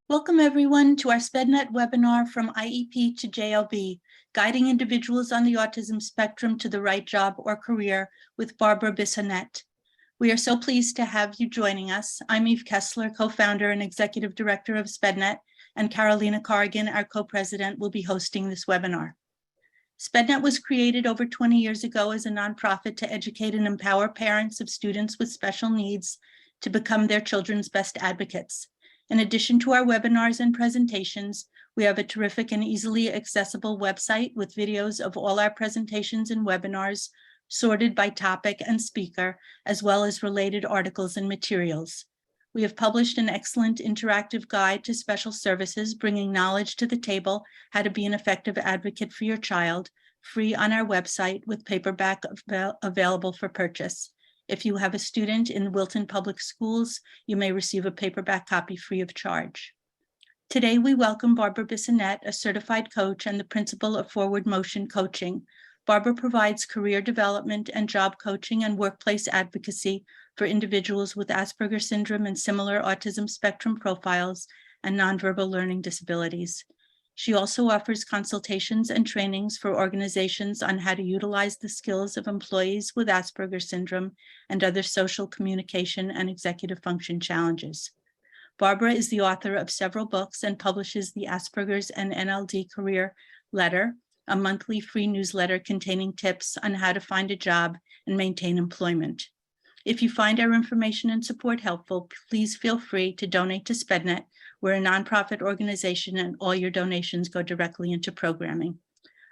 Welcome everyone to our SPEDNet webinar from IEP to JLB, Guiding Individuals on the Autism Spectrum to the Right Job or Career with Barbara Bissonnette. We are so pleased to have you joining us. I'm Eve Kessler, co-founder and executive director of SPEDNet, and Carolina Corrigan, our co-president, will be hosting this webinar. SPEDNet was created over 20 years ago as a nonprofit to educate and empower parents of students with special needs to become their children's best advocates. In addition to our webinars and presentations, we have a terrific and easily accessible website with videos of all our presentations and webinars, sorted by topic and speaker, as well as related articles and materials. We have published an excellent interactive guide to special services, bringing knowledge to the table, how to be an effective advocate for your child, free on our website with paperback available for purchase. If you have a student in Wilton Public Schools, you may receive a paperback copy free of charge. Today, we welcome Barbara Bissonnette, a certified coach and the principal of Forward Motion Coaching. Barbara provides career development and job coaching and workplace advocacy for individuals with Asperger's syndrome and similar autism spectrum profiles and nonverbal learning disabilities. She also offers consultations and trainings for organizations on how to utilize the skills of employees with Asperger's syndrome and other social communication and executive function challenges. Barbara is the author of several books and publishes the Asperger's and NLD Career Letter, a monthly free newsletter containing tips on how to find a job and maintain employment. If you find our information and support helpful, please feel free to donate to SPEDNet. We're a nonprofit organization and all your donations go directly into programming.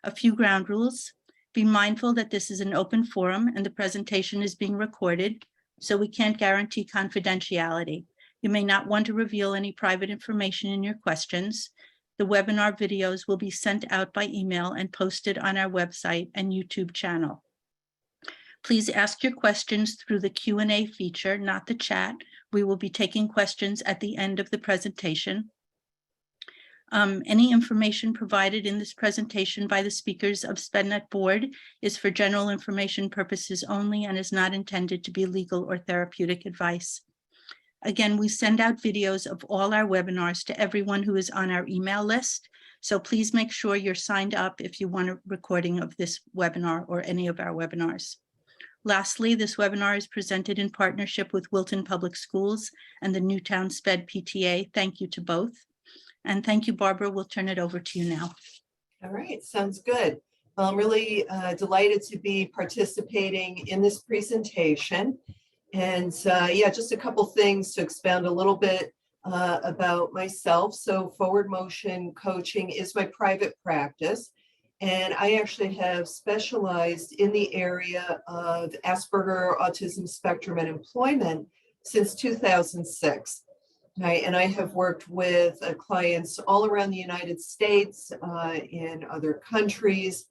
A few ground rules. Be mindful that this is an open forum and the presentation is being recorded, so we can't guarantee confidentiality. You may not want to reveal any private information in your questions. The webinar videos will be sent out by email and posted on our website and YouTube channel. Please ask your questions through the Q&A feature, not the chat. We will be taking questions at the end of the presentation. Any information provided in this presentation by the speakers of SPEDNet board is for general information purposes only and is not intended to be legal or therapeutic advice. Again, we send out videos of all our webinars to everyone who is on our email list. So please make sure you're signed up if you want a recording of this webinar or any of our webinars. Lastly, this webinar is presented in partnership with Wilton Public Schools and the Newtown SPED PTA. Thank you to both. And thank you, Barbara. We'll turn it over to you now. All right, sounds good. Well, I'm really delighted to be participating in this presentation. And yeah, just a couple things to expound a little bit about myself. So Forward Motion Coaching is my private practice. And I actually have specialized in the area of Asperger, autism spectrum, and employment since 2006. Right? And I have worked with clients all around the United States, in other countries.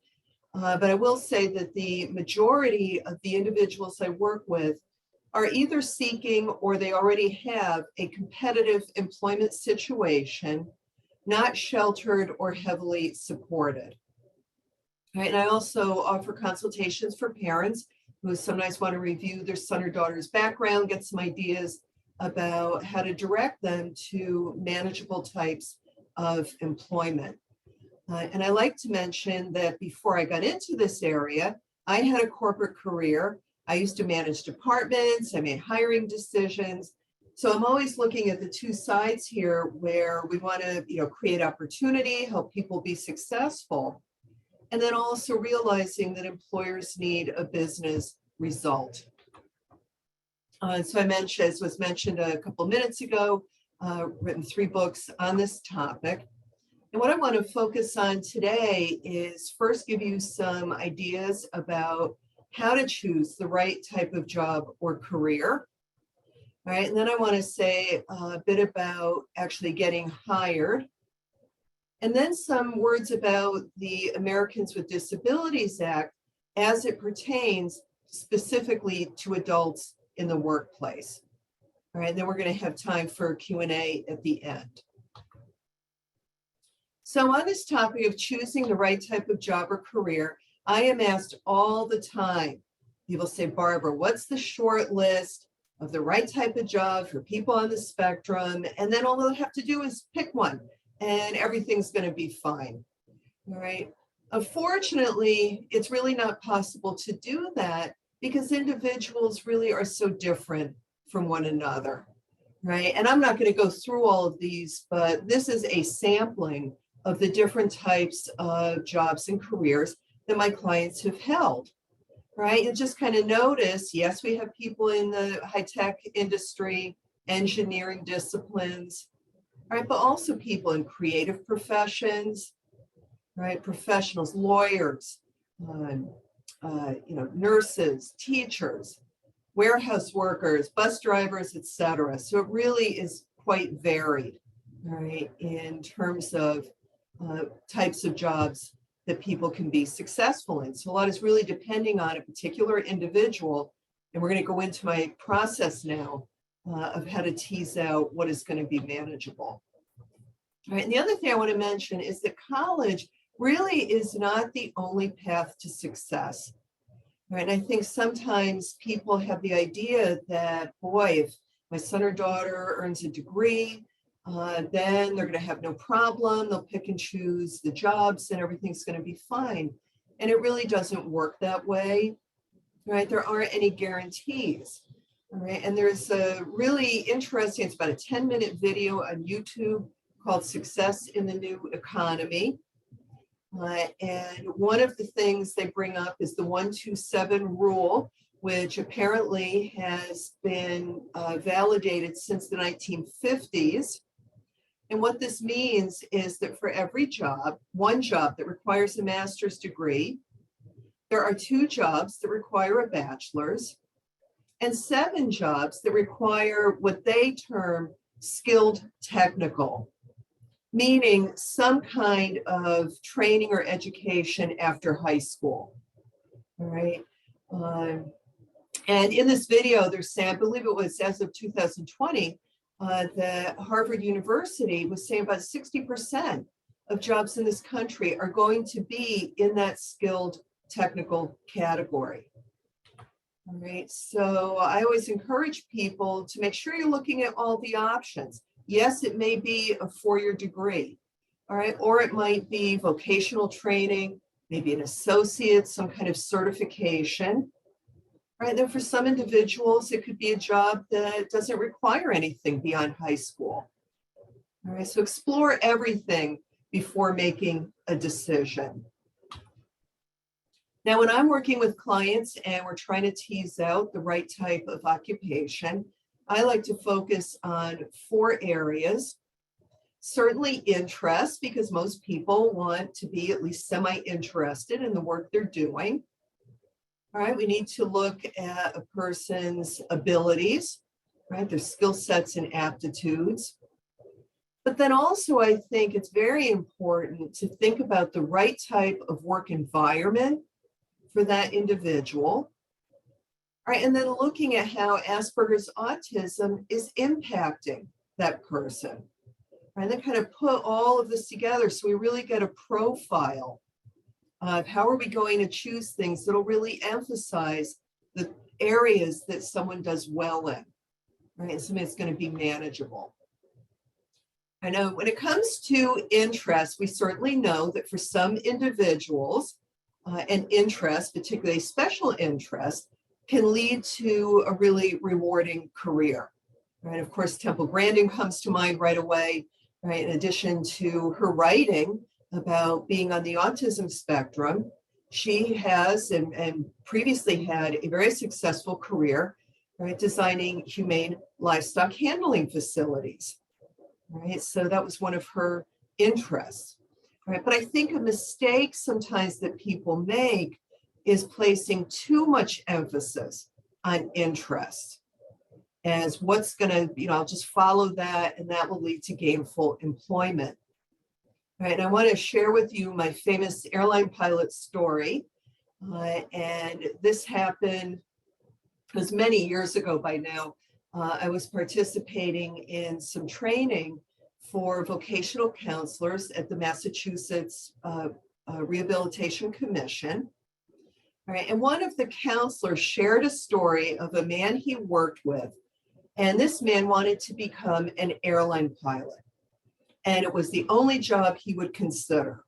But I will say that the majority of the individuals I work with are either seeking or they already have a competitive employment situation, not sheltered or heavily supported. Right, and I also offer consultations for parents who sometimes want to review their son or daughter's background, get some ideas about how to direct them to manageable types of employment. And I like to mention that before I got into this area, I had a corporate career. I used to manage departments, I made hiring decisions. So I'm always looking at the two sides here where we want to, create opportunity, help people be successful. And then also realizing that employers need a business result. So I mentioned, as was mentioned a couple minutes ago, written 3 books on this topic. And what I want to focus on today is first give you some ideas about how to choose the right type of job or career. All right, and then I want to say a bit about actually getting hired. And then some words about the Americans with Disabilities Act as it pertains specifically to adults in the workplace. All right, and then we're going to have time for Q&A at the end. So on this topic of choosing the right type of job or career, I am asked all the time. People say, Barbara, what's the short list? of the right type of job for people on the spectrum. And then all they'll have to do is pick one and everything's going to be fine. All right. Unfortunately, it's really not possible to do that because individuals really are so different from one another. Right. And I'm not going to go through all of these, but this is a sampling of the different types of jobs and careers that my clients have held. Right. And just kind of notice, yes, we have people in the high-tech industry, engineering disciplines, right, but also people in creative professions, right, professionals, lawyers, nurses, teachers, warehouse workers, bus drivers, etc. So it really is quite varied, right, in terms of types of jobs that people can be successful in. So a lot is really depending on a particular individual. And we're going to go into my process now of how to tease out what is going to be manageable. All right. And the other thing I want to mention is that college really is not the only path to success. Right. And I think sometimes people have the idea that, boy, if my son or daughter earns a degree, then they're going to have no problem. They'll pick and choose the jobs and everything's going to be fine. And it really doesn't work that way, right? There aren't any guarantees, all right? And there's a really interesting, it's about a 10-minute video on YouTube called Success in the New Economy. And one of the things they bring up is the 1-2-7 rule, which apparently has been validated since the 1950s. And what this means is that for every job, one job that requires a master's degree, there are 2 jobs that require a bachelor's, and 7 jobs that require what they term skilled technical, meaning some kind of training or education after high school. All right. And in this video, they're saying, I believe it was as of 2020, that Harvard University was saying about 60% of jobs in this country are going to be in that skilled technical category. All right, so I always encourage people to make sure you're looking at all the options. Yes, it may be a 4-year degree, all right, or it might be vocational training, maybe an associate, some kind of certification. Right, then for some individuals, it could be a job that doesn't require anything beyond high school. All right, so explore everything before making a decision. Now, when I'm working with clients and we're trying to tease out the right type of occupation, I like to focus on 4 areas. Certainly interest, because most people want to be at least semi-interested in the work they're doing. All right, we need to look at a person's abilities, right, their skill sets and aptitudes. But then also, I think it's very important to think about the right type of work environment for that individual. All right, and then looking at how Asperger's autism is impacting that person. And then kind of put all of this together so we really get a profile of how are we going to choose things that'll really emphasize the areas that someone does well in, right? And something that's going to be manageable. I know when it comes to interest, we certainly know that for some individuals, an interest, particularly special interest, can lead to a really rewarding career, right? Of course, Temple Grandin comes to mind right away, right? In addition to her writing about being on the autism spectrum, she has and previously had a very successful career, right, designing humane livestock handling facilities, right? So that was one of her interests, right? But I think a mistake sometimes that people make is placing too much emphasis on interest as what's going to, I'll just follow that and that will lead to gainful employment. All right, I want to share with you my famous airline pilot story. And this happened, it was many years ago by now. I was participating in some training for vocational counselors at the Massachusetts Rehabilitation Commission. All right, and one of the counselors shared a story of a man he worked with And this man wanted to become an airline pilot. And it was the only job he would consider.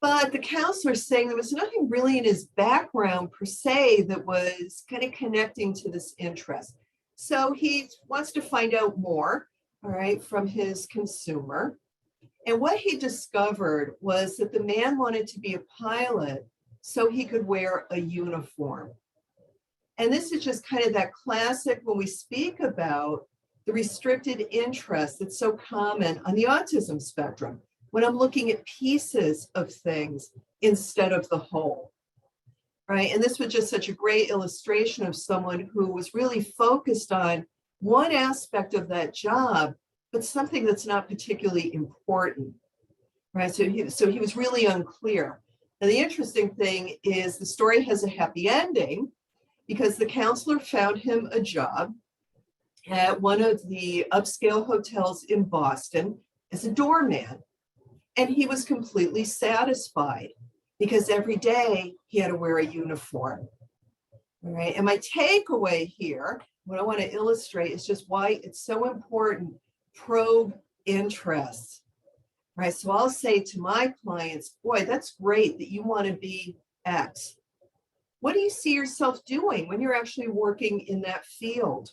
But the counselor saying there was nothing really in his background per se that was kind of connecting to this interest. So he wants to find out more, all right, from his consumer. And what he discovered was that the man wanted to be a pilot so he could wear a uniform. And this is just kind of that classic when we speak about the restricted interest that's so common on the autism spectrum, when I'm looking at pieces of things instead of the whole, right? And this was just such a great illustration of someone who was really focused on one aspect of that job, but something that's not particularly important, right? So he was really unclear. And the interesting thing is the story has a happy ending because the counselor found him a job at one of the upscale hotels in Boston as a doorman. And he was completely satisfied because every day he had to wear a uniform. All right. And my takeaway here, what I want to illustrate is just why it's so important, probe interests. Right. So I'll say to my clients, boy, that's great that you want to be X. What do you see yourself doing when you're actually working in that field?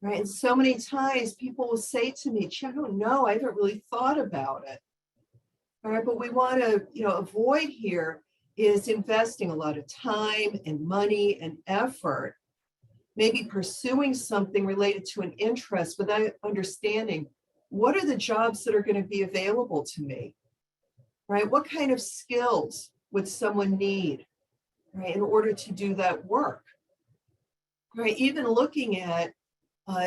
Right. And so many times people will say to me, I don't know, I haven't really thought about it. All right, but we want to, avoid here is investing a lot of time and money and effort, maybe pursuing something related to an interest without understanding what are the jobs that are going to be available to me, right? What kind of skills would someone need, right, in order to do that work, right? Even looking at,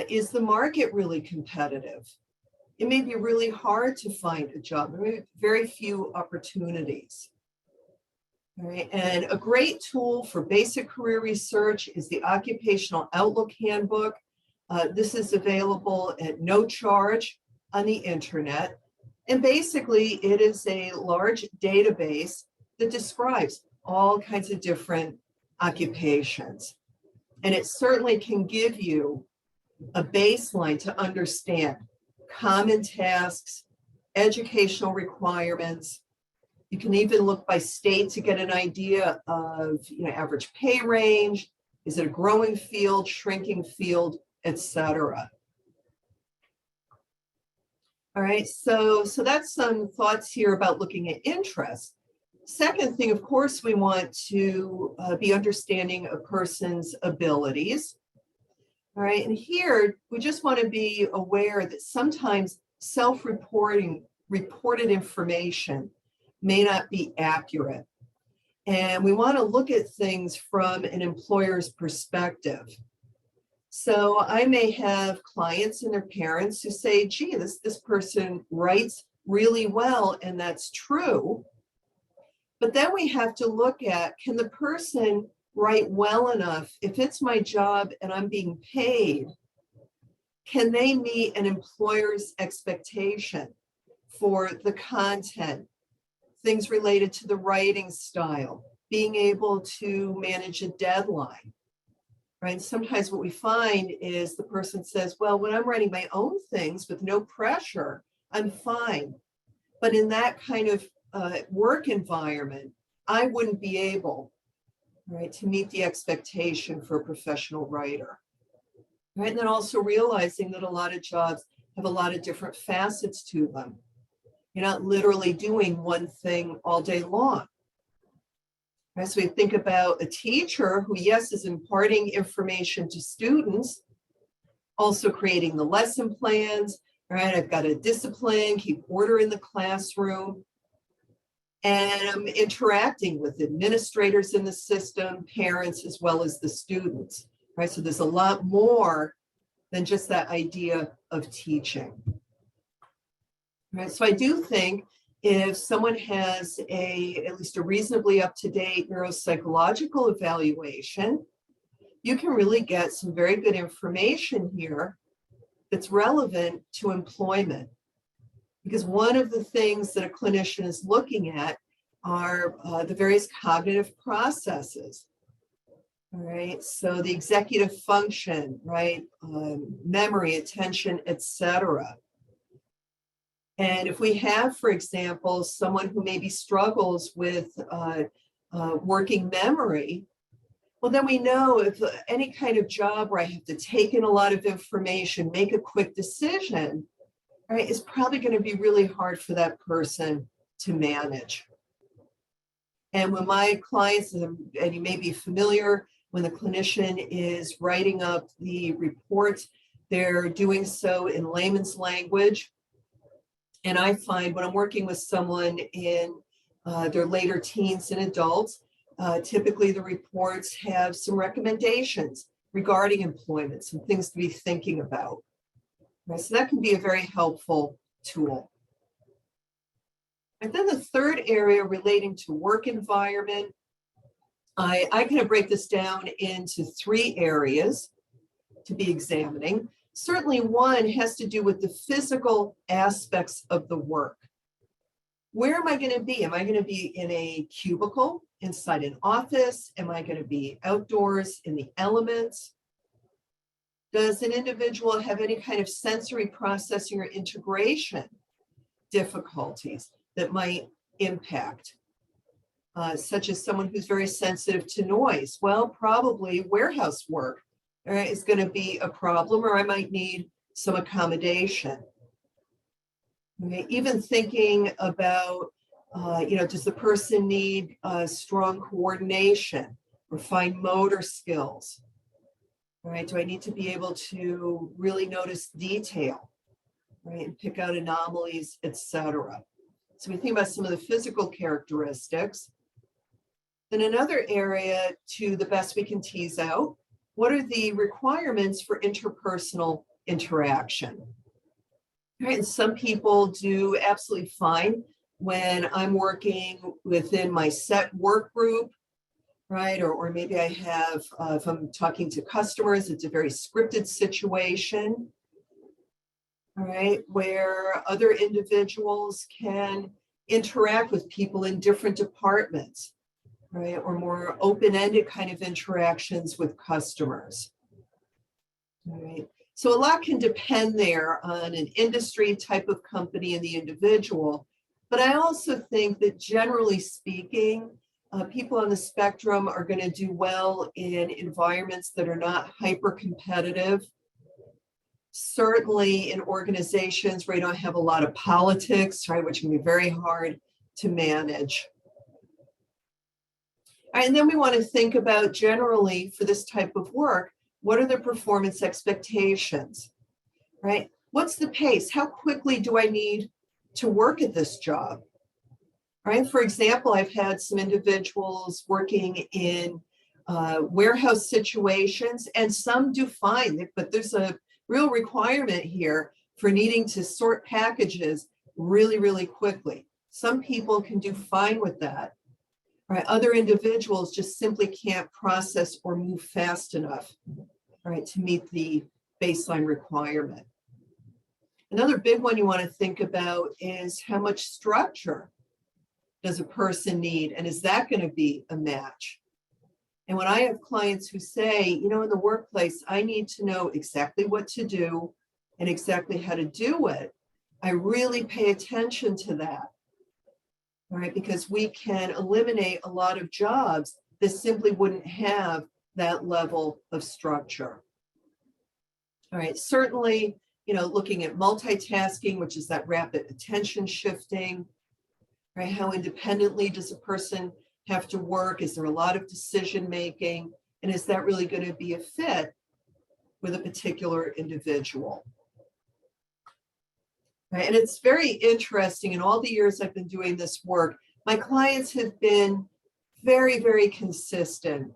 is the market really competitive? It may be really hard to find a job. There are very few opportunities. All right. And a great tool for basic career research is the Occupational Outlook Handbook. This is available at no charge on the internet. And basically, it is a large database that describes all kinds of different occupations. And it certainly can give you a baseline to understand common tasks, educational requirements. You can even look by state to get an idea of average pay range. Is it a growing field, shrinking field, etc. All right, so that's some thoughts here about looking at interest. Second thing, of course, we want to be understanding a person's abilities. All right, and here we just want to be aware that sometimes reported information may not be accurate. And we want to look at things from an employer's perspective. So I may have clients and their parents who say, gee, this person writes really well, and that's true. But then we have to look at, can the person write well enough? If it's my job and I'm being paid, can they meet an employer's expectation for the content, things related to the writing style, being able to manage a deadline, right? Sometimes what we find is the person says, well, when I'm writing my own things with no pressure, I'm fine. But in that kind of work environment, I wouldn't be able, right, to meet the expectation for a professional writer. Right? And then also realizing that a lot of jobs have a lot of different facets to them. You're not literally doing one thing all day long. Right? So we think about a teacher who, yes, is imparting information to students, also creating the lesson plans, right? I've got to discipline, keep order in the classroom, and I'm interacting with administrators in the system, parents, as well as the students, right? So there's a lot more than just that idea of teaching. Right? So I do think if someone has at least a reasonably up-to-date neuropsychological evaluation, you can really get some very good information here that's relevant to employment. Because one of the things that a clinician is looking at are the various cognitive processes. All right, so the executive function, right, memory, attention, etc. And if we have, for example, someone who maybe struggles with working memory, well, then we know if any kind of job where I have to take in a lot of information, make a quick decision, right, is probably going to be really hard for that person to manage. And when my clients, and you may be familiar, when the clinician is writing up the report, they're doing so in layman's language. And I find when I'm working with someone in their later teens and adults, typically the reports have some recommendations regarding employment, some things to be thinking about. Right? So that can be a very helpful tool. And then the third area relating to work environment, I kind of break this down into 3 areas to be examining. Certainly one has to do with the physical aspects of the work. Where am I going to be? Am I going to be in a cubicle inside an office? Am I going to be outdoors in the elements? Does an individual have any kind of sensory processing or integration difficulties that might impact, such as someone who's very sensitive to noise? Well, probably warehouse work is going to be a problem, or I might need some accommodation. Okay. Even thinking about, does the person need strong coordination or fine motor skills? Right? Do I need to be able to really notice detail, right, and pick out anomalies, etc.? So we think about some of the physical characteristics. Then another area, to the best we can tease out, what are the requirements for interpersonal interaction? Right, and some people do absolutely fine when I'm working within my set work group, right? Or maybe I have, if I'm talking to customers, it's a very scripted situation, all right, where other individuals can interact with people in different departments, right? Or more open-ended kind of interactions with customers, all right? So a lot can depend there on an industry, type of company, and the individual. But I also think that generally speaking, people on the spectrum are going to do well in environments that are not hyper competitive. Certainly in organizations where you don't have a lot of politics, right, which can be very hard to manage. All right, and then we want to think about generally for this type of work, what are the performance expectations, right? What's the pace? How quickly do I need to work at this job? Right? For example, I've had some individuals working in warehouse situations, and some do fine, but there's a real requirement here for needing to sort packages really, really quickly. Some people can do fine with that. Right? Other individuals just simply can't process or move fast enough, right, to meet the baseline requirement. Another big one you want to think about is how much structure does a person need, and is that going to be a match? And when I have clients who say, in the workplace, I need to know exactly what to do and exactly how to do it, I really pay attention to that, all right, because we can eliminate a lot of jobs that simply wouldn't have that level of structure. All right, certainly, looking at multitasking, which is that rapid attention shifting, right? How independently does a person have to work? Is there a lot of decision making? And is that really going to be a fit with a particular individual? Right? And it's very interesting. In all the years I've been doing this work, my clients have been very, very consistent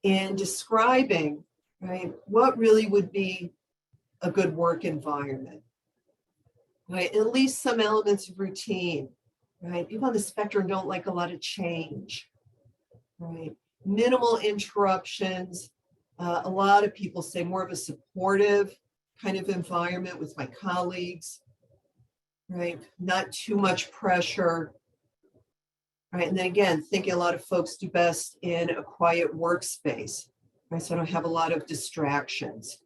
in describing, right, what really would be a good work environment. Right? At least some elements of routine. Right? People on the spectrum don't like a lot of change, right? Minimal interruptions. A lot of people say more of a supportive kind of environment with my colleagues, right? Not too much pressure, right? And then again, thinking a lot of folks do best in a quiet workspace, right? So I don't have a lot of distractions.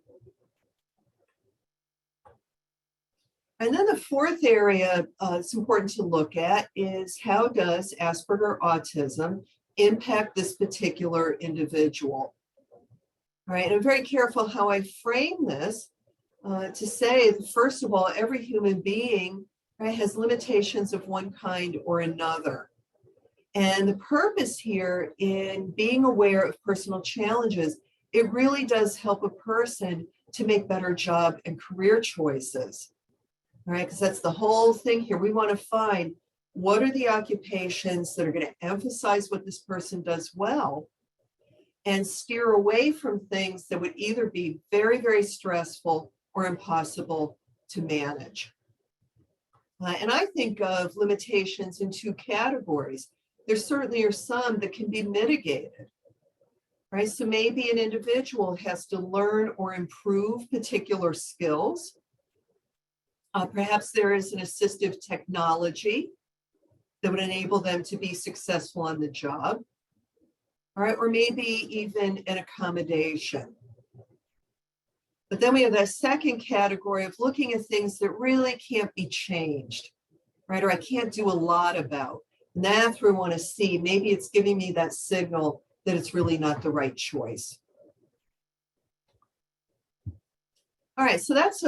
And then the fourth area it's important to look at is how does Asperger autism impact this particular individual? All right, and I'm very careful how I frame this to say, first of all, every human being, right, has limitations of one kind or another. And the purpose here in being aware of personal challenges, it really does help a person to make better job and career choices. All right, because that's the whole thing here. We want to find what are the occupations that are going to emphasize what this person does well and steer away from things that would either be very, very stressful or impossible to manage. And I think of limitations in two categories. There certainly are some that can be mitigated, right? So maybe an individual has to learn or improve particular skills. Perhaps there is an assistive technology that would enable them to be successful on the job, all right, or maybe even an accommodation. But then we have that second category of looking at things that really can't be changed, right, or I can't do a lot about. And that's where we want to see, maybe it's giving me that signal that it's really not the right choice. All right, so that's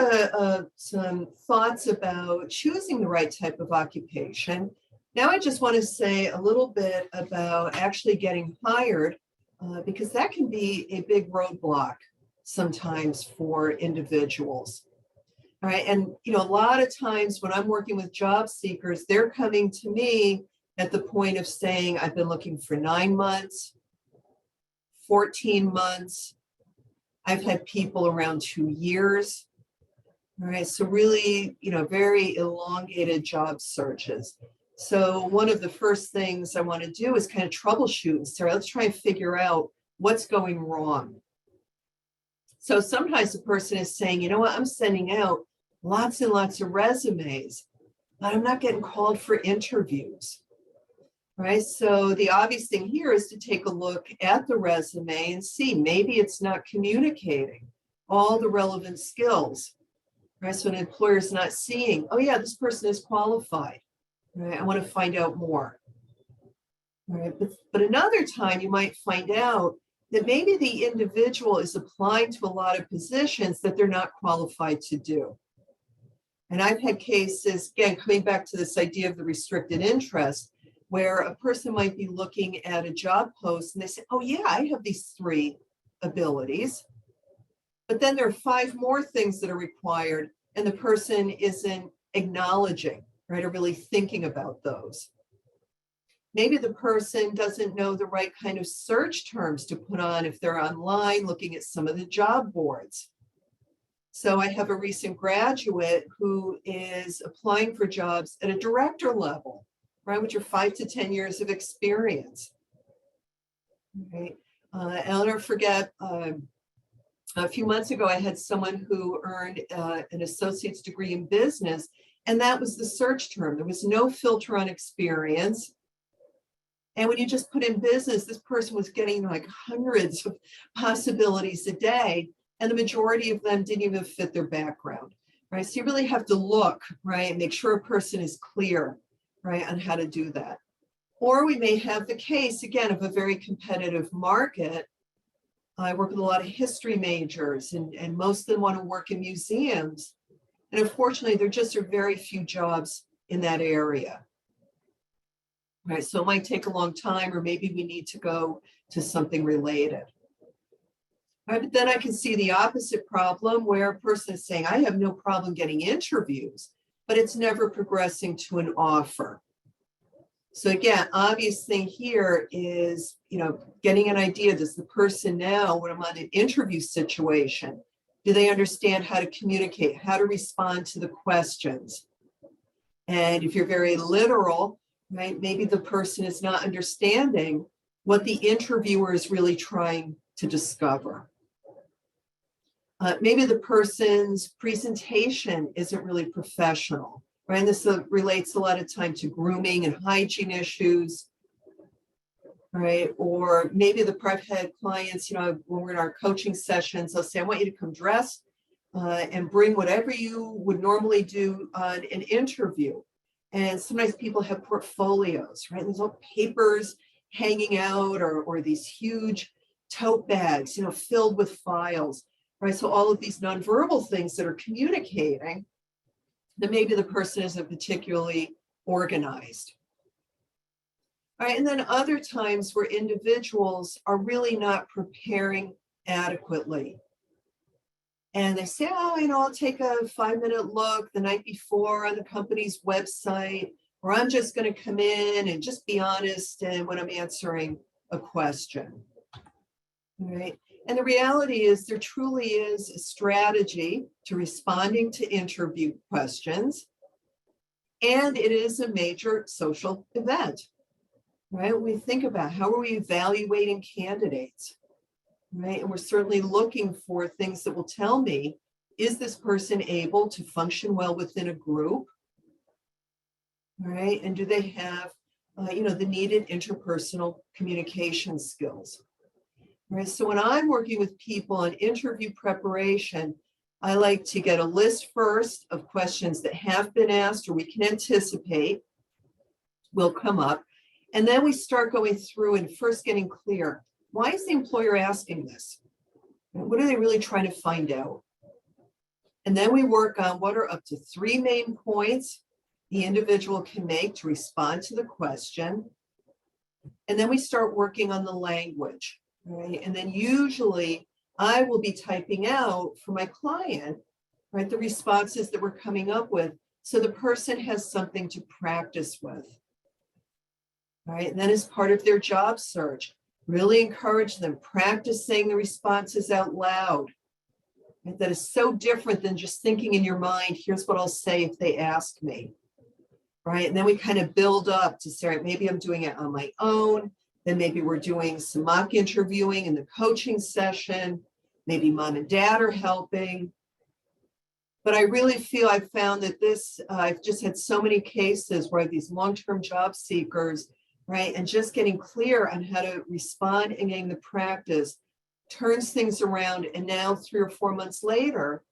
some thoughts about choosing the right type of occupation. Now I just want to say a little bit about actually getting hired, because that can be a big roadblock sometimes for individuals. All right, and a lot of times when I'm working with job seekers, they're coming to me at the point of saying, I've been looking for 9 months, 14 months. I've had people around 2 years. All right, so really, very elongated job searches. So one of the first things I want to do is kind of troubleshoot and say, let's try and figure out what's going wrong. So sometimes the person is saying, you know what, I'm sending out lots and lots of resumes, but I'm not getting called for interviews. Right, so the obvious thing here is to take a look at the resume and see maybe it's not communicating all the relevant skills. Right, so an employer is not seeing, oh yeah, this person is qualified. Right, I want to find out more. All right, but another time you might find out that maybe the individual is applying to a lot of positions that they're not qualified to do. And I've had cases, again, coming back to this idea of the restricted interest, where a person might be looking at a job post and they say, oh yeah, I have these 3 abilities, but then there are 5 more things that are required and the person isn't acknowledging, right, or really thinking about those. Maybe the person doesn't know the right kind of search terms to put on if they're online looking at some of the job boards. So I have a recent graduate who is applying for jobs at a director level, right, which are 5 to 10 years of experience. Right. And I'll never forget, a few months ago, I had someone who earned an associate's degree in business, and that was the search term. There was no filter on experience. And when you just put in business, this person was getting like hundreds of possibilities a day, and the majority of them didn't even fit their background, right? So you really have to look, right, make sure a person is clear, right, on how to do that. Or we may have the case, again, of a very competitive market. I work with a lot of history majors, and most of them want to work in museums. And unfortunately, there just are very few jobs in that area. Right, so it might take a long time, or maybe we need to go to something related. Right, but then I can see the opposite problem where a person is saying, I have no problem getting interviews, but it's never progressing to an offer. So again, obvious thing here is, getting an idea, does the person now, when I'm on an interview situation, do they understand how to communicate, how to respond to the questions? And if you're very literal, right, maybe the person is not understanding what the interviewer is really trying to discover. Maybe the person's presentation isn't really professional, right? And this relates a lot of time to grooming and hygiene issues. right? Or maybe I've had clients, when we're in our coaching sessions, they'll say, I want you to come dressed and bring whatever you would normally do on an interview. And sometimes people have portfolios, right? There's all papers hanging out or these huge tote bags, filled with files, right? So all of these nonverbal things that are communicating that maybe the person isn't particularly organized. All right, and then other times where individuals are really not preparing adequately. And they say, I'll take a 5-minute look the night before on the company's website, or I'm just going to come in and just be honest when I'm answering a question. All right. And the reality is there truly is a strategy to responding to interview questions, and it is a major social event, right? We think about how are we evaluating candidates, right? And we're certainly looking for things that will tell me, is this person able to function well within a group, right? And do they have, the needed interpersonal communication skills? Right. So when I'm working with people on interview preparation, I like to get a list first of questions that have been asked or we can anticipate will come up. And then we start going through and first getting clear. Why is the employer asking this? What are they really trying to find out? And then we work on what are up to 3 main points the individual can make to respond to the question. And then we start working on the language. Right. And then usually I will be typing out for my client, right, the responses that we're coming up with. So the person has something to practice with. Right. And then as part of their job search, really encourage them practicing the responses out loud. Right? That is so different than just thinking in your mind, here's what I'll say if they ask me. Right. And then we kind of build up to say, right, maybe I'm doing it on my own. Then maybe we're doing some mock interviewing in the coaching session. Maybe mom and dad are helping. But I really feel I've found that I've just had so many cases where these long-term job seekers, right, and just getting clear on how to respond and getting the practice turns things around. And now 3 or 4 months later,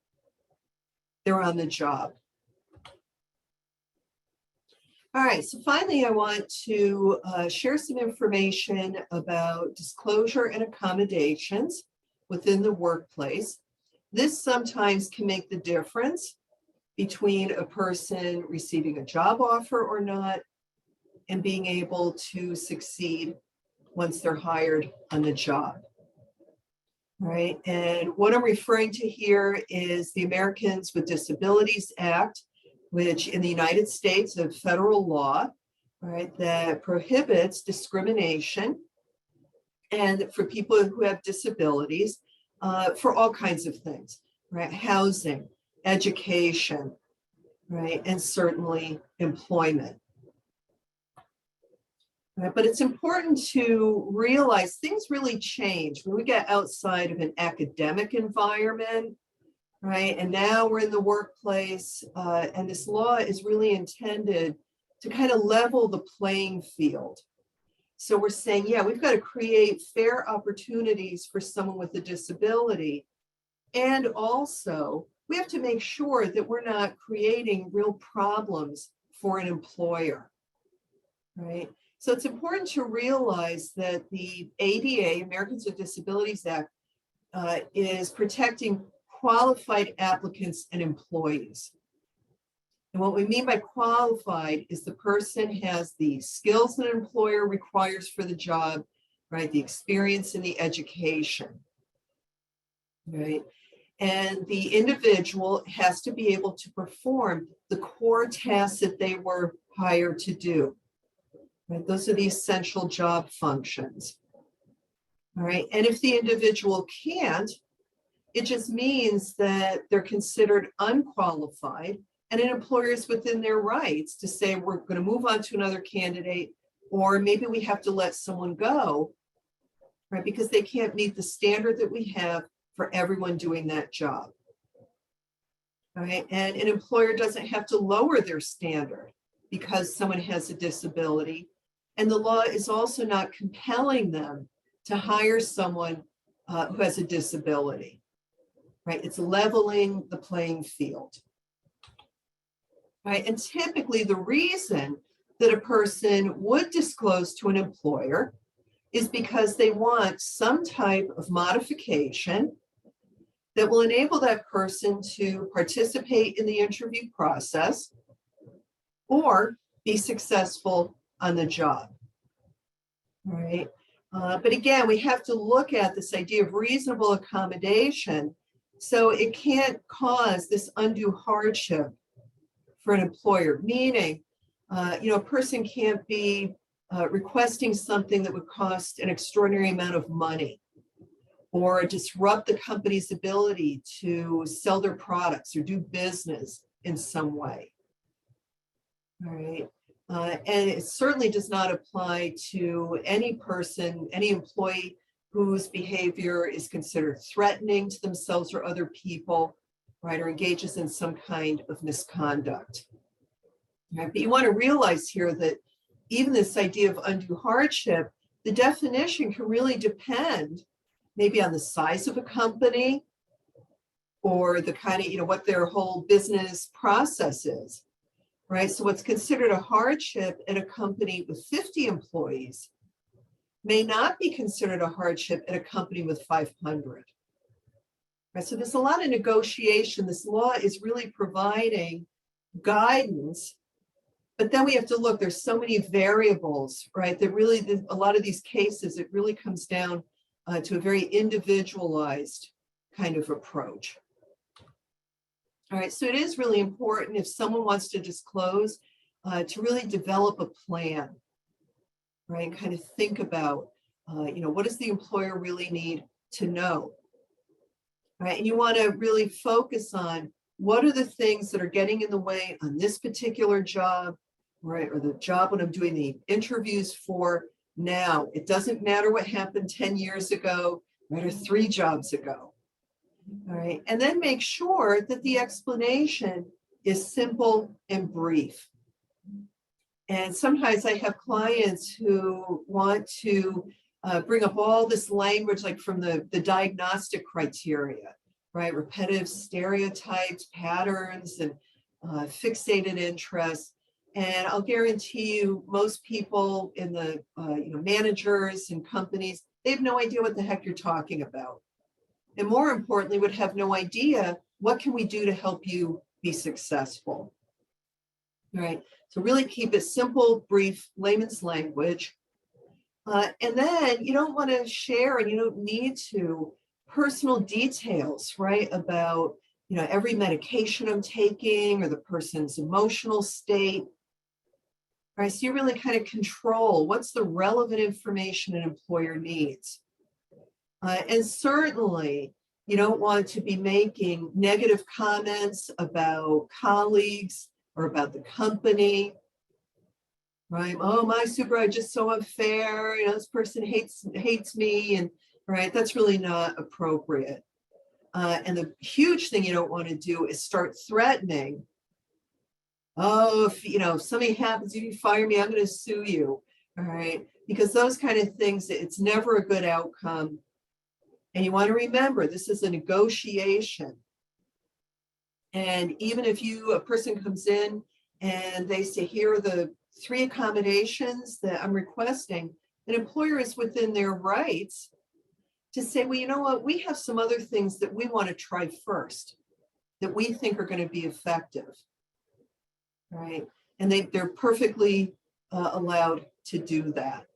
they're on the job. All right, so finally, I want to share some information about disclosure and accommodations within the workplace. This sometimes can make the difference between a person receiving a job offer or not and being able to succeed once they're hired on the job. All right, and what I'm referring to here is the Americans with Disabilities Act, which in the United States is federal law, right, that prohibits discrimination and for people who have disabilities for all kinds of things, right? Housing, education, right, and certainly employment. Right? But it's important to realize things really change when we get outside of an academic environment. Right. And now we're in the workplace, and this law is really intended to kind of level the playing field. So we're saying, yeah, we've got to create fair opportunities for someone with a disability. And also, we have to make sure that we're not creating real problems for an employer. Right. So it's important to realize that the ADA, Americans with Disabilities Act, is protecting qualified applicants and employees. And what we mean by qualified is the person has the skills that an employer requires for the job, right? The experience and the education, right? And the individual has to be able to perform the core tasks that they were hired to do. Right? Those are the essential job functions. All right. And if the individual can't, it just means that they're considered unqualified, and an employer is within their rights to say, we're going to move on to another candidate, or maybe we have to let someone go, right? Because they can't meet the standard that we have for everyone doing that job. All right. And an employer doesn't have to lower their standard because someone has a disability. And the law is also not compelling them to hire someone who has a disability, right? It's leveling the playing field, right? And typically the reason that a person would disclose to an employer is because they want some type of modification that will enable that person to participate in the interview process or be successful on the job, right? But again, we have to look at this idea of reasonable accommodation, so it can't cause this undue hardship for an employer, meaning, a person can't be requesting something that would cost an extraordinary amount of money or disrupt the company's ability to sell their products or do business in some way. All right. And it certainly does not apply to any person, any employee whose behavior is considered threatening to themselves or other people, right, or engages in some kind of misconduct. Right? But you want to realize here that even this idea of undue hardship, the definition can really depend maybe on the size of a company or the kind of, what their whole business process is. Right, so what's considered a hardship at a company with 50 employees may not be considered a hardship at a company with 500. Right, so there's a lot of negotiation. This law is really providing guidance, but then we have to look, there's so many variables, right, that really, a lot of these cases, it really comes down to a very individualized kind of approach. All right, so it is really important if someone wants to disclose to really develop a plan, right? And kind of think about, what does the employer really need to know, right? And you want to really focus on what are the things that are getting in the way on this particular job, right? Or the job when I'm doing the interviews for now. It doesn't matter what happened 10 years ago, right? Or 3 jobs ago. All right, and then make sure that the explanation is simple and brief. And sometimes I have clients who want to bring up all this language, like from the diagnostic criteria, right? Repetitive stereotypes, patterns, and fixated interests. And I'll guarantee you, most people in the managers and companies, they have no idea what the heck you're talking about. And more importantly, would have no idea, what can we do to help you be successful? All right, so really keep it simple, brief, layman's language. And then you don't want to share, and you don't need to, personal details, right, about, every medication I'm taking or the person's emotional state. All right, so you really kind of control what's the relevant information an employer needs. And certainly, you don't want to be making negative comments about colleagues or about the company, right? Oh, my supervisor is just so unfair. This person hates me, and right, that's really not appropriate. And the huge thing you don't want to do is start threatening. Oh, if something happens, if you fire me, I'm going to sue you. All right, because those kind of things, it's never a good outcome. And you want to remember, this is a negotiation. And even if a person comes in and they say, here are the 3 accommodations that I'm requesting, an employer is within their rights to say, well, you know what, we have some other things that we want to try first that we think are going to be effective, right? And they're perfectly allowed to do that,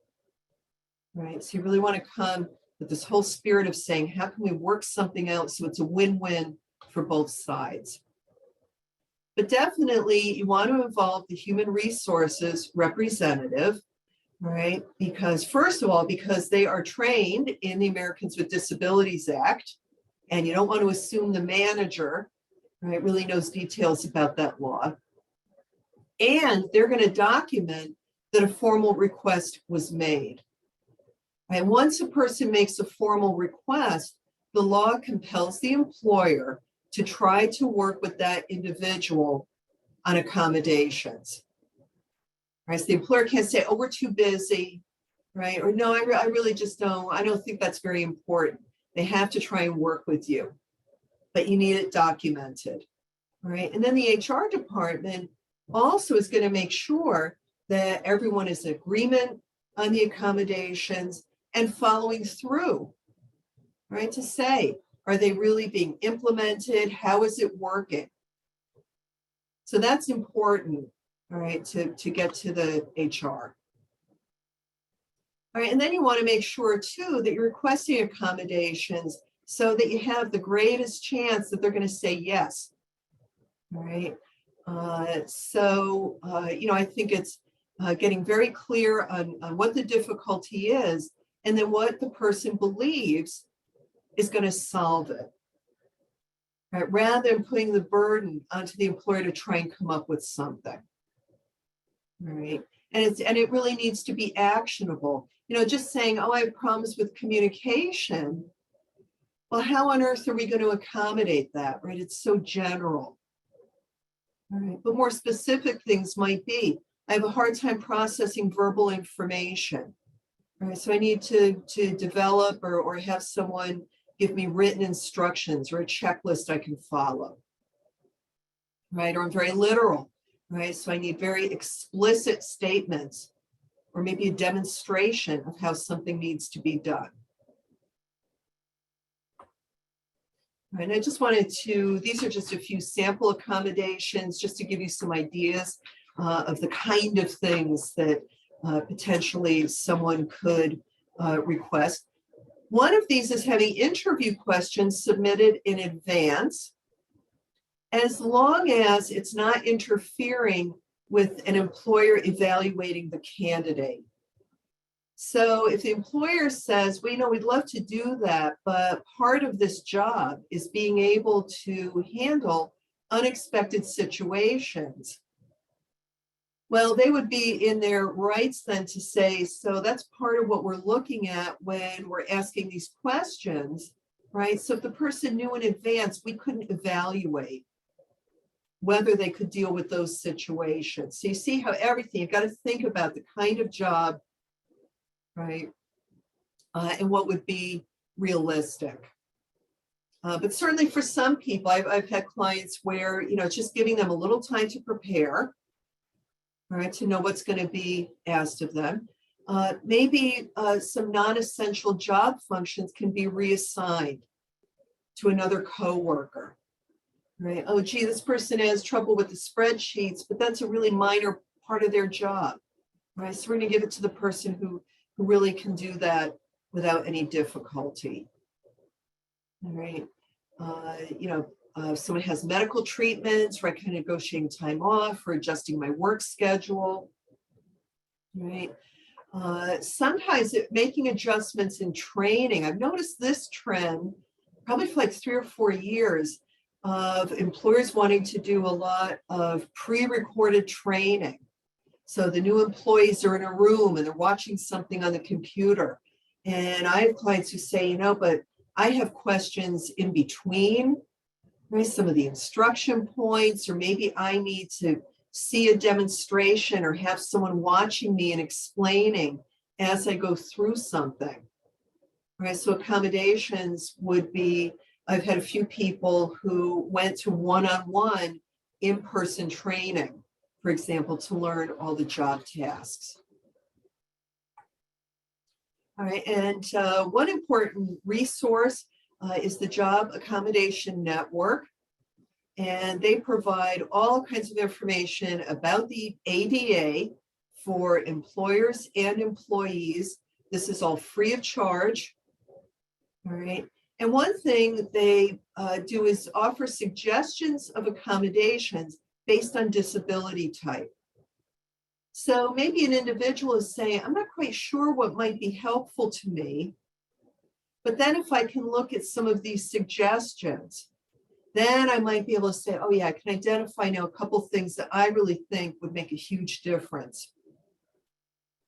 right? So you really want to come with this whole spirit of saying, how can we work something out so it's a win-win for both sides? But definitely you want to involve the human resources representative, right? Because first of all, because they are trained in the Americans with Disabilities Act, and you don't want to assume the manager, right, really knows details about that law. And they're going to document that a formal request was made. And once a person makes a formal request, the law compels the employer to try to work with that individual on accommodations. right? So the employer can't say, oh, we're too busy, right? Or no, I really just don't, I don't think that's very important. They have to try and work with you, but you need it documented, right? And then the HR department also is going to make sure that everyone is in agreement on the accommodations and following through, right? To say, are they really being implemented? How is it working? So that's important, all right, to get to the HR. All right, and then you want to make sure too that you're requesting accommodations so that you have the greatest chance that they're going to say yes. All right. You know, I think it's getting very clear on what the difficulty is and then what the person believes is going to solve it. Right, rather than putting the burden onto the employer to try and come up with something. All right. And it really needs to be actionable. You know, just saying, oh, I have problems with communication. Well, how on earth are we going to accommodate that, right? It's so general. All right. But more specific things might be, I have a hard time processing verbal information. All right. So I need to develop or have someone give me written instructions or a checklist I can follow. Right. Or I'm very literal. Right. So I need very explicit statements or maybe a demonstration of how something needs to be done. Right, and I just wanted to, these are just a few sample accommodations just to give you some ideas of the kind of things that potentially someone could request. One of these is having interview questions submitted in advance, as long as it's not interfering with an employer evaluating the candidate. So if the employer says, well, you know, we'd love to do that, but part of this job is being able to handle unexpected situations. Well, they would be in their rights then to say, so that's part of what we're looking at when we're asking these questions, right? So if the person knew in advance, we couldn't evaluate whether they could deal with those situations. So you see how everything, you've got to think about the kind of job, right? And what would be realistic. But certainly for some people, I've had clients where, you know, just giving them a little time to prepare, right, to know what's going to be asked of them. Maybe some non-essential job functions can be reassigned to another coworker, right? Oh, gee, this person has trouble with the spreadsheets, but that's a really minor part of their job, right? So we're going to give it to the person who really can do that without any difficulty. All right. You know, if someone has medical treatments, right, kind of negotiating time off or adjusting my work schedule, right? Sometimes making adjustments in training. I've noticed this trend probably for like 3 or 4 years of employers wanting to do a lot of pre-recorded training. So the new employees are in a room and they're watching something on the computer. And I have clients who say, you know, but I have questions in between, right? Some of the instruction points, or maybe I need to see a demonstration or have someone watching me and explaining as I go through something, right? So accommodations would be, I've had a few people who went to one-on-one in-person training, for example, to learn all the job tasks. All right, and one important resource is the Job Accommodation Network, and they provide all kinds of information about the ADA for employers and employees. This is all free of charge, all right? And one thing they do is offer suggestions of accommodations based on disability type. So maybe an individual is saying, I'm not quite sure what might be helpful to me, but then if I can look at some of these suggestions, then I might be able to say, oh yeah, I can identify now a couple things that I really think would make a huge difference,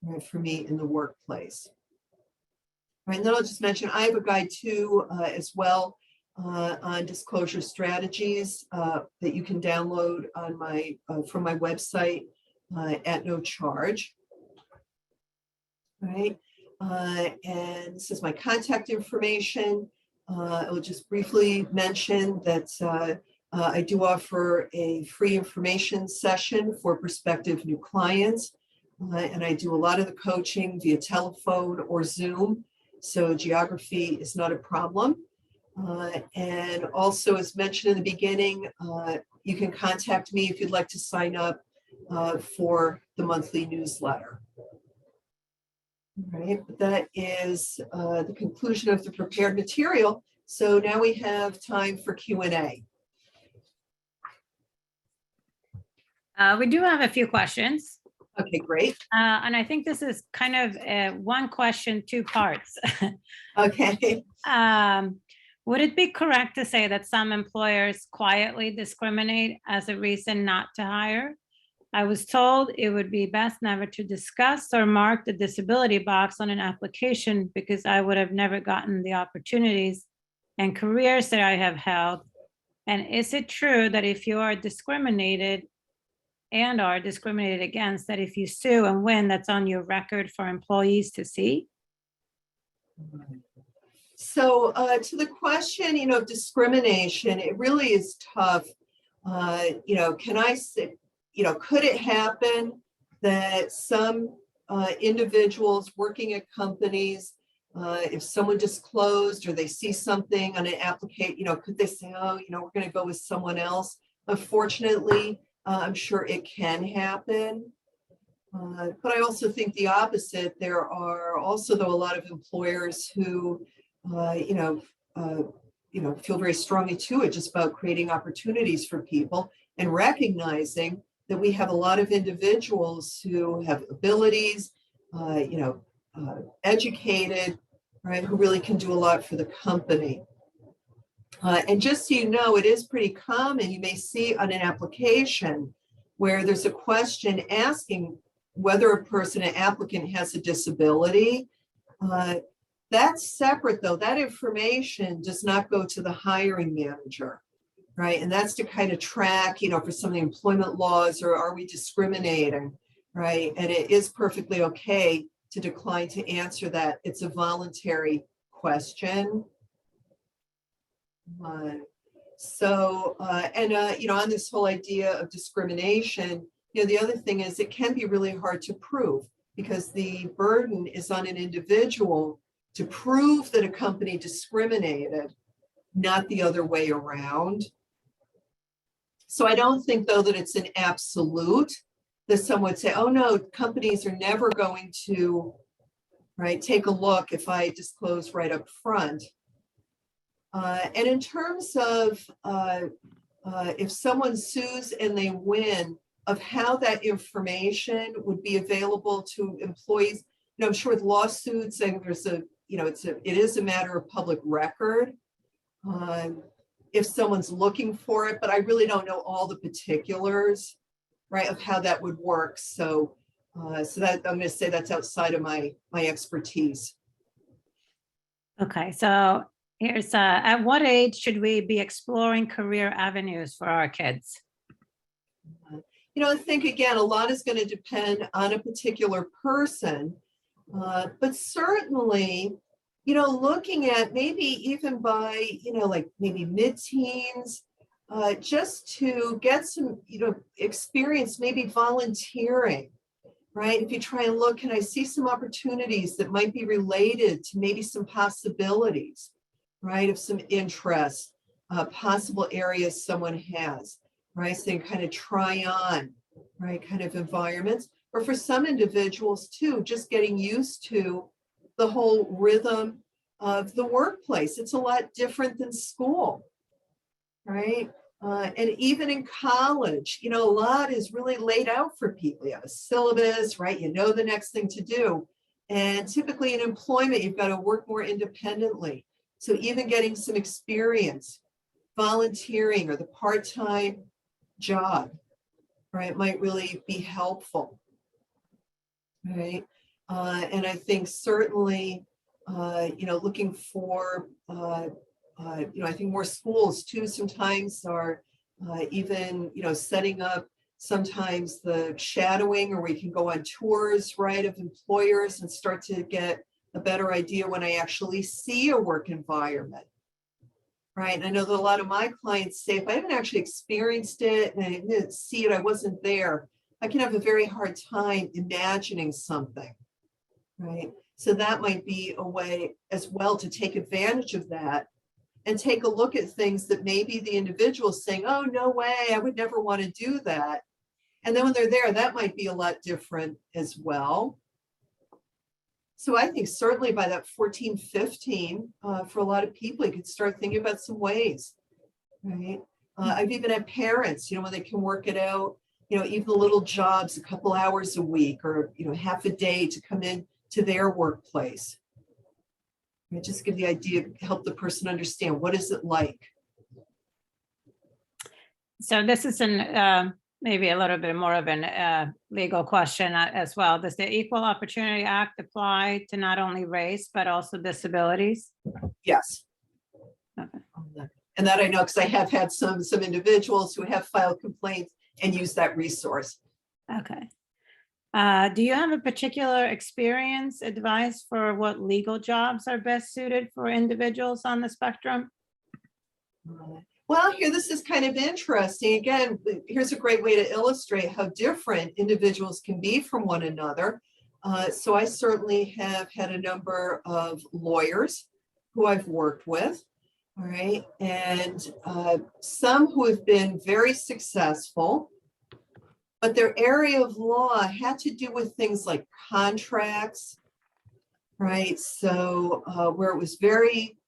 right, for me in the workplace. Right, and then I'll just mention, I have a guide too as well on disclosure strategies that you can download on my from my website. at no charge. Right. And this is my contact information. I will just briefly mention that I do offer a free information session for prospective new clients. And I do a lot of the coaching via telephone or Zoom. So geography is not a problem. And also, as mentioned in the beginning, you can contact me if you'd like to sign up for the monthly newsletter. All right, but that is the conclusion of the prepared material. So now we have time for Q&A. We do have a few questions. Okay, great. And I think this is kind of one question, two parts. Okay. Would it be correct to say that some employers quietly discriminate as a reason not to hire? I was told it would be best never to discuss or mark the disability box on an application because I would have never gotten the opportunities and careers that I have held. And is it true that if you are discriminated and are discriminated against, that if you sue and win, that's on your record for employees to see? So to the question, of discrimination, it really is tough. Can I say, could it happen that some individuals working at companies, if someone disclosed or they see something on an application, could they say, oh, we're going to go with someone else? Unfortunately, I'm sure it can happen. But I also think the opposite. There are also, though, a lot of employers who, feel very strongly to it, just about creating opportunities for people and recognizing that we have a lot of individuals who have abilities, educated, right, who really can do a lot for the company. And just so you know, it is pretty common. You may see on an application where there's a question asking whether a person, an applicant, has a disability. That's separate, though. That information does not go to the hiring manager, right? And that's to kind of track, for some of the employment laws, or are we discriminating, right? And it is perfectly okay to decline to answer that. It's a voluntary question. On this whole idea of discrimination, the other thing is it can be really hard to prove because the burden is on an individual to prove that a company discriminated, not the other way around. So I don't think, though, that it's an absolute that someone would say, oh no, companies are never going to, right, take a look if I disclose right up front. And in terms of if someone sues and they win, of how that information would be available to employees, I'm sure with lawsuits, and there's it is a matter of public record if someone's looking for it, but I really don't know all the particulars, right, of how that would work. So, that I'm going to say that's outside of my expertise. Okay, so here's at what age should we be exploring career avenues for our kids? I think, again, a lot is going to depend on a particular person, but certainly, looking at maybe even by, like maybe mid-teens, just to get some, experience, maybe volunteering, right? If you try and look, can I see some opportunities that might be related to maybe some possibilities, right, of some interest, possible areas someone has, right? So they kind of try on, right, kind of environments. Or for some individuals too, just getting used to the whole rhythm of the workplace. It's a lot different than school, right? And even in college, a lot is really laid out for people. You have a syllabus, right? You know the next thing to do. And typically in employment, you've got to work more independently. So even getting some experience, volunteering or the part-time job, right, might really be helpful, right? And I think certainly, looking for, I think more schools too sometimes are even, setting up sometimes the shadowing, or we can go on tours, right, of employers and start to get a better idea when I actually see a work environment. Right. And I know that a lot of my clients say, if I haven't actually experienced it and I didn't see it, I wasn't there, I can have a very hard time imagining something. Right. So that might be a way as well to take advantage of that and take a look at things that maybe the individual is saying, oh, no way, I would never want to do that. And then when they're there, that might be a lot different as well. So I think certainly by that 14, 15, for a lot of people, you could start thinking about some ways, right? I've even had parents, when they can work it out, even the little jobs, a couple hours a week or, half a day to come in to their workplace. Just give the idea, help the person understand, what is it like? So this is maybe a little bit more of an legal question as well. Does the Equal Opportunity Act apply to not only race, but also disabilities? Yes. Okay. And that I know, because I have had some individuals who have filed complaints and used that resource. Okay. Do you have a particular experience, advice for what legal jobs are best suited for individuals on the spectrum? Well, here, this is kind of interesting. Again, here's a great way to illustrate how different individuals can be from one another. So I certainly have had a number of lawyers who I've worked with, all right, and some who have been very successful, but their area of law had to do with things like contracts, right? So where it was very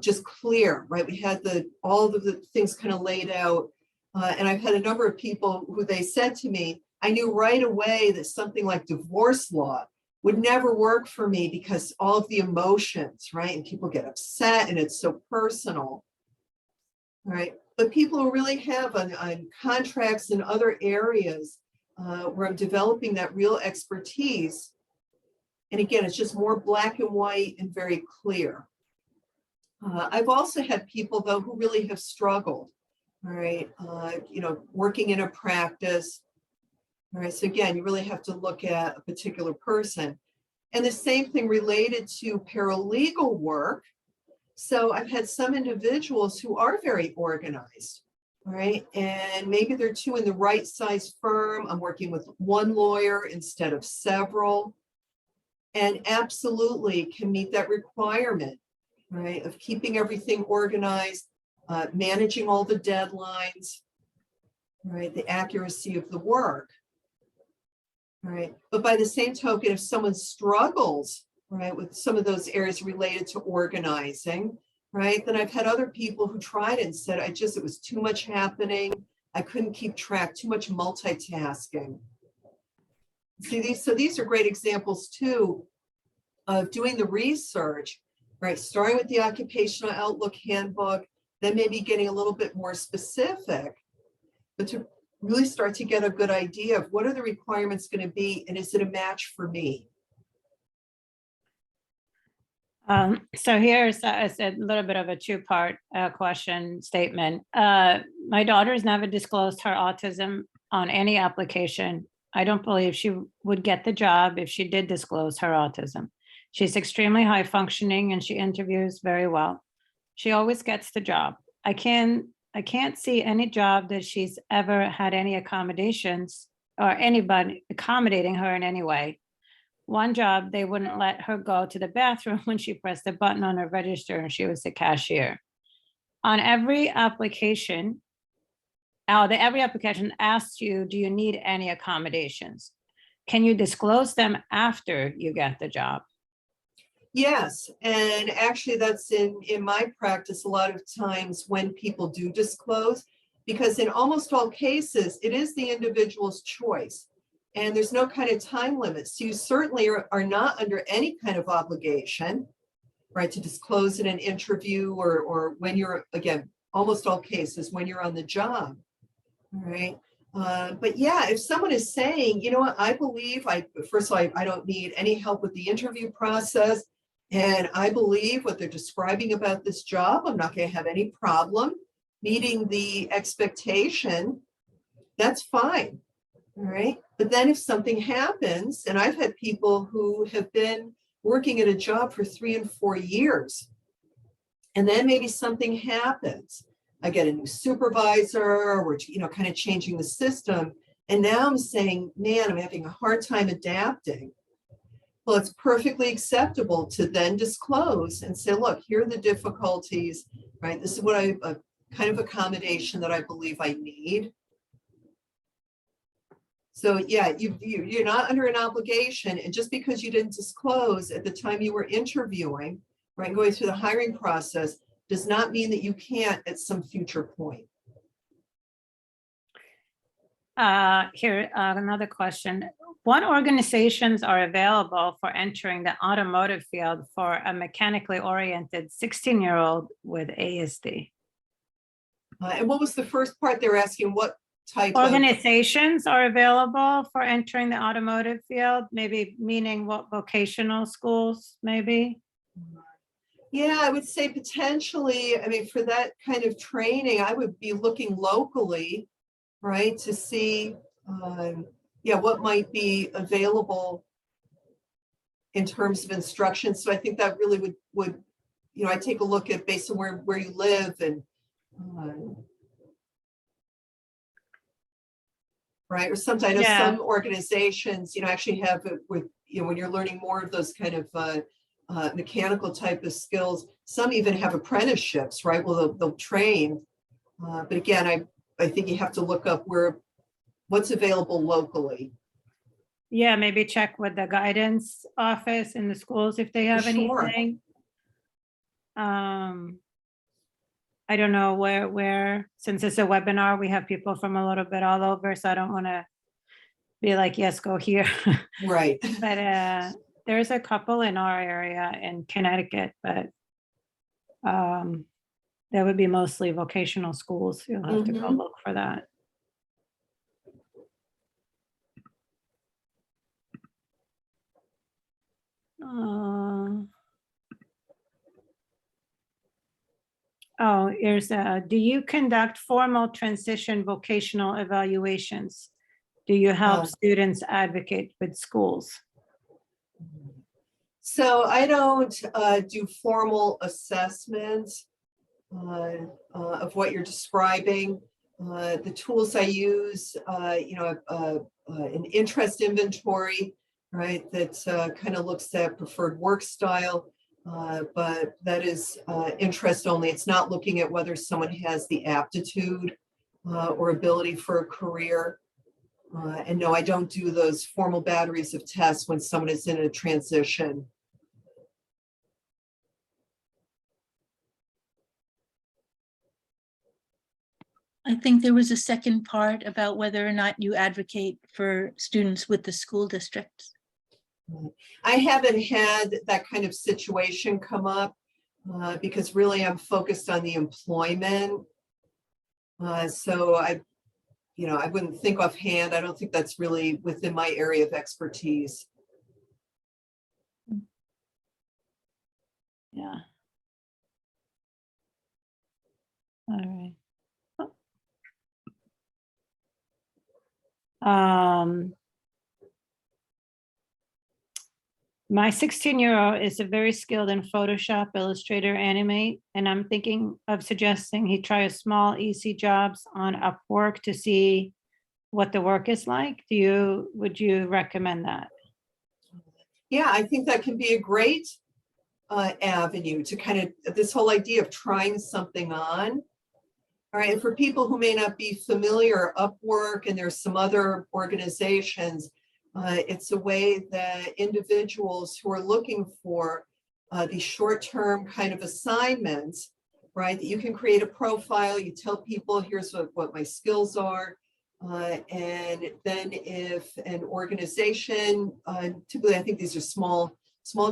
just clear, right? We had all of the things kind of laid out. And I've had a number of people who they said to me, I knew right away that something like divorce law would never work for me because all of the emotions, right? And people get upset and it's so personal, right? But people who really have on contracts and other areas where I'm developing that real expertise. And again, it's just more black and white and very clear. I've also had people, though, who really have struggled, all right, working in a practice. All right, so again, you really have to look at a particular person. And the same thing related to paralegal work. So I've had some individuals who are very organized, all right, and maybe they're two in the right size firm. I'm working with one lawyer instead of several, and absolutely can meet that requirement, right, of keeping everything organized, managing all the deadlines, right, the accuracy of the work, right. But by the same token, if someone struggles, right, with some of those areas related to organizing, right, then I've had other people who tried it and said, it was too much happening. I couldn't keep track, too much multitasking. See, these are great examples too of doing the research, right? Starting with the Occupational Outlook Handbook, then maybe getting a little bit more specific, but to really start to get a good idea of what are the requirements going to be, and is it a match for me? So here's a little bit of a two-part question statement. My daughter's never disclosed her autism on any application. I don't believe she would get the job if she did disclose her autism. She's extremely high functioning and she interviews very well. She always gets the job. I can't see any job that she's ever had any accommodations or anybody accommodating her in any way. One job, they wouldn't let her go to the bathroom when she pressed a button on her register and she was the cashier. On every application, every application asks you, do you need any accommodations? Can you disclose them after you get the job? Yes, and actually that's in my practice a lot of times when people do disclose, because in almost all cases, it is the individual's choice. And there's no kind of time limit. So you certainly are not under any kind of obligation, right, to disclose in an interview or when you're, again, almost all cases when you're on the job, right? But yeah, if someone is saying, you know what, I believe, first of all, I don't need any help with the interview process. And I believe what they're describing about this job, I'm not going to have any problem meeting the expectation, that's fine. All right. But then if something happens, and I've had people who have been working at a job for 3 and 4 years, and then maybe something happens. I get a new supervisor, we're, kind of changing the system. And now I'm saying, man, I'm having a hard time adapting. Well, it's perfectly acceptable to then disclose and say, look, here are the difficulties, right? This is what a kind of accommodation that I believe I need. So yeah, you're not under an obligation. And just because you didn't disclose at the time you were interviewing, right, going through the hiring process, does not mean that you can't at some future point. Here, another question. What organizations are available for entering the automotive field for a mechanically oriented 16-year-old with ASD? And what was the first part? They were asking what type of Organizations are available for entering the automotive field, maybe meaning what vocational schools, maybe? Yeah, I would say potentially, I mean, for that kind of training, I would be looking locally, right, to see, what might be available in terms of instruction. So I think that really would I take a look at based on where you live and, right, or sometimes I know some organizations, actually have it with, when you're learning more of those kind of mechanical type of skills, some even have apprenticeships, right? Well, they'll train. But again, I think you have to look up what's available locally. Yeah, maybe check with the guidance office in the schools if they have Sure. anything. I don't know where, since it's a webinar, we have people from a little bit all over, so I don't want to be like, yes, go here. Right. But there's a couple in our area in Connecticut, but that would be mostly vocational schools. You'll have to go look for that. Here's do you conduct formal transition vocational evaluations? Do you help students advocate with schools? So I don't do formal assessments of what you're describing. The tools I use, an interest inventory, right, that kind of looks at preferred work style, but that is interest only. It's not looking at whether someone has the aptitude or ability for a career. And no, I don't do those formal batteries of tests when someone is in a transition. I think there was a second part about whether or not you advocate for students with the school districts. I haven't had that kind of situation come up because really I'm focused on the employment. So I wouldn't think offhand. I don't think that's really within my area of expertise. Yeah. All right. My 16-year-old is a very skilled in Photoshop, Illustrator, Animate, and I'm thinking of suggesting he try a small, easy jobs on Upwork to see what the work is like. Would you recommend that? Yeah, I think that can be a great avenue to kind of this whole idea of trying something on. All right, and for people who may not be familiar, Upwork and there's some other organizations, it's a way that individuals who are looking for these short-term kind of assignments, right, that you can create a profile, you tell people, here's what my skills are, and then if an organization, typically I think these are small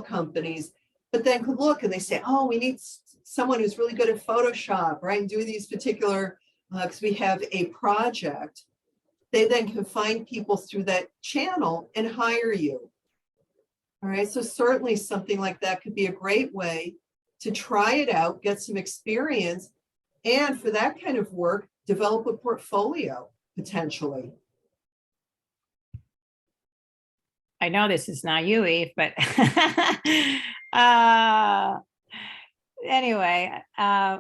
companies, but then could look and they say, oh, we need someone who's really good at Photoshop, right, and do these particular, because we have a project. They then can find people through that channel and hire you. All right, so certainly something like that could be a great way to try it out, get some experience, and for that kind of work, develop a portfolio. potentially. I know this is not you, Eve, but anyway,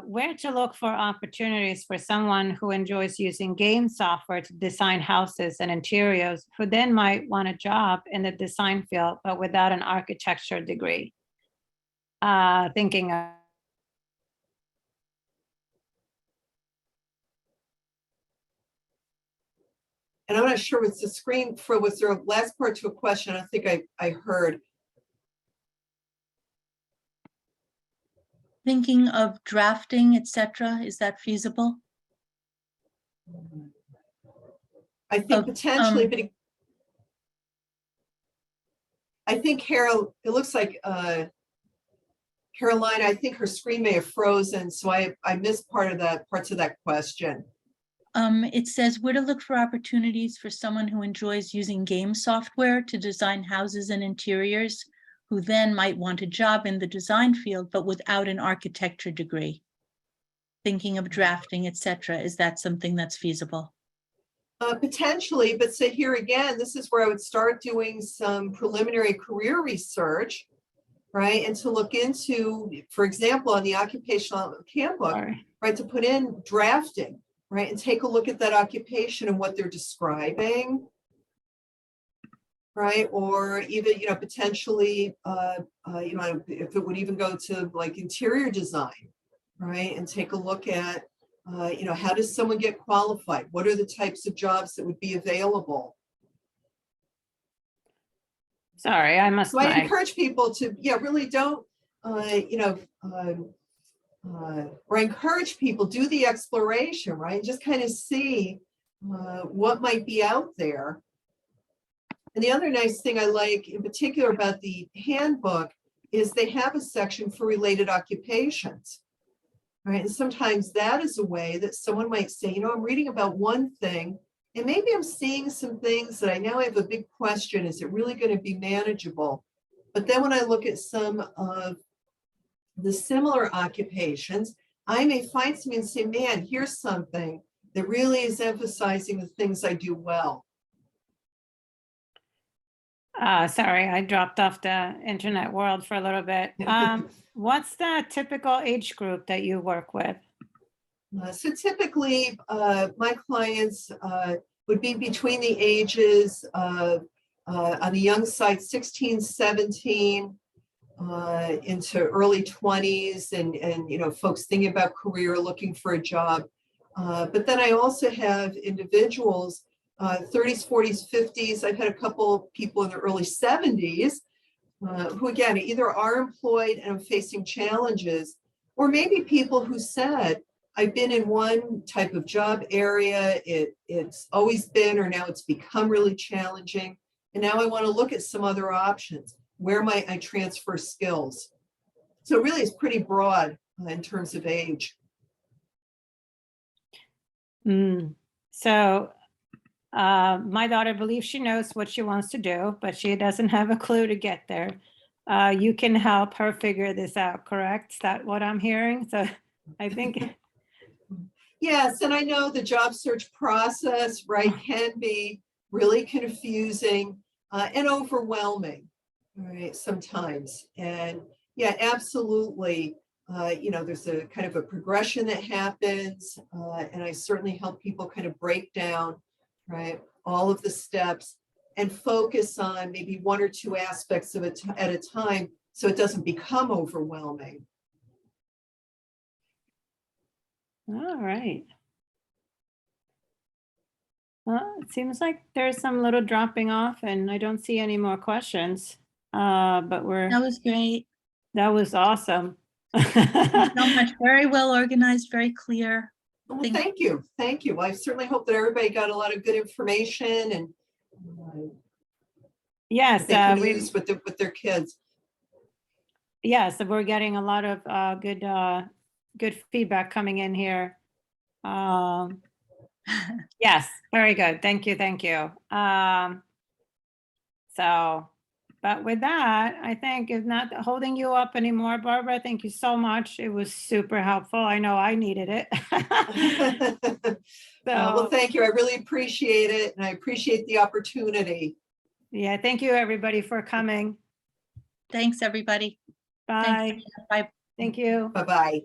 where to look for opportunities for someone who enjoys using game software to design houses and interiors, who then might want a job in the design field, but without an architecture degree. Thinking of And I'm not sure what's the screen for, was there a last part to a question? I think I heard. Thinking of drafting, etc. Is that feasible? I think Of, potentially, but I think Carol, it looks like Carolina, I think her screen may have frozen, so I missed parts of that question. It says where to look for opportunities for someone who enjoys using game software to design houses and interiors, who then might want a job in the design field, but without an architecture degree. Thinking of drafting, etc. Is that something that's feasible? Potentially, but say here again, this is where I would start doing some preliminary career research, right? And to look into, for example, on the occupational handbook, right, to put in drafting, right, and take a look at that occupation and what they're describing, right? Or even, potentially, if it would even go to like interior design, right, and take a look at, how does someone get qualified? What are the types of jobs that would be available? Sorry, I must. So I encourage people to, really don't, or I encourage people do the exploration, right? Just kind of see what might be out there. And the other nice thing I like in particular about the handbook is they have a section for related occupations, right? And sometimes that is a way that someone might say, I'm reading about one thing, and maybe I'm seeing some things that I now have a big question, is it really going to be manageable? But then when I look at some of the similar occupations, I may find something and say, man, here's something that really is emphasizing the things I do well. Sorry, I dropped off the internet world for a little bit. What's the typical age group that you work with? So typically, my clients would be between the ages of, on the young side, 16, 17, into early 20s, and folks thinking about career, looking for a job. But then I also have individuals, 30s, 40s, 50s. I've had a couple people in the early 70s who, again, either are employed and facing challenges, or maybe people who said, I've been in one type of job area, it's always been, or now it's become really challenging, and now I want to look at some other options. Where might I transfer skills? So really it's pretty broad in terms of age. So my daughter believes she knows what she wants to do, but she doesn't have a clue to get there. You can help her figure this out, correct? Is that what I'm hearing? So I think. Yes, and I know the job search process, right, can be really confusing and overwhelming, right, sometimes. And yeah, absolutely. There's a kind of a progression that happens, and I certainly help people kind of break down, right, all of the steps and focus on maybe one or two aspects of it at a time, so it doesn't become overwhelming. All right. Well, it seems like there's some little dropping off, and I don't see any more questions. But That was great. That was awesome. Thank you so much. Very well organized, very clear. Well, thank you. Thank you. I certainly hope that everybody got a lot of good information and yes, they can use with their kids. Yes, we're getting a lot of good feedback coming in here. Yes, very good. Thank you. So But with that, I think if not holding you up anymore, Barbara, thank you so much. It was super helpful. I know I needed it. Well, So, thank you. I really appreciate it. And I appreciate the opportunity. yeah, thank you, everybody, for coming. Thanks, everybody. Bye. Thanks. Bye. Thank you. Bye-bye.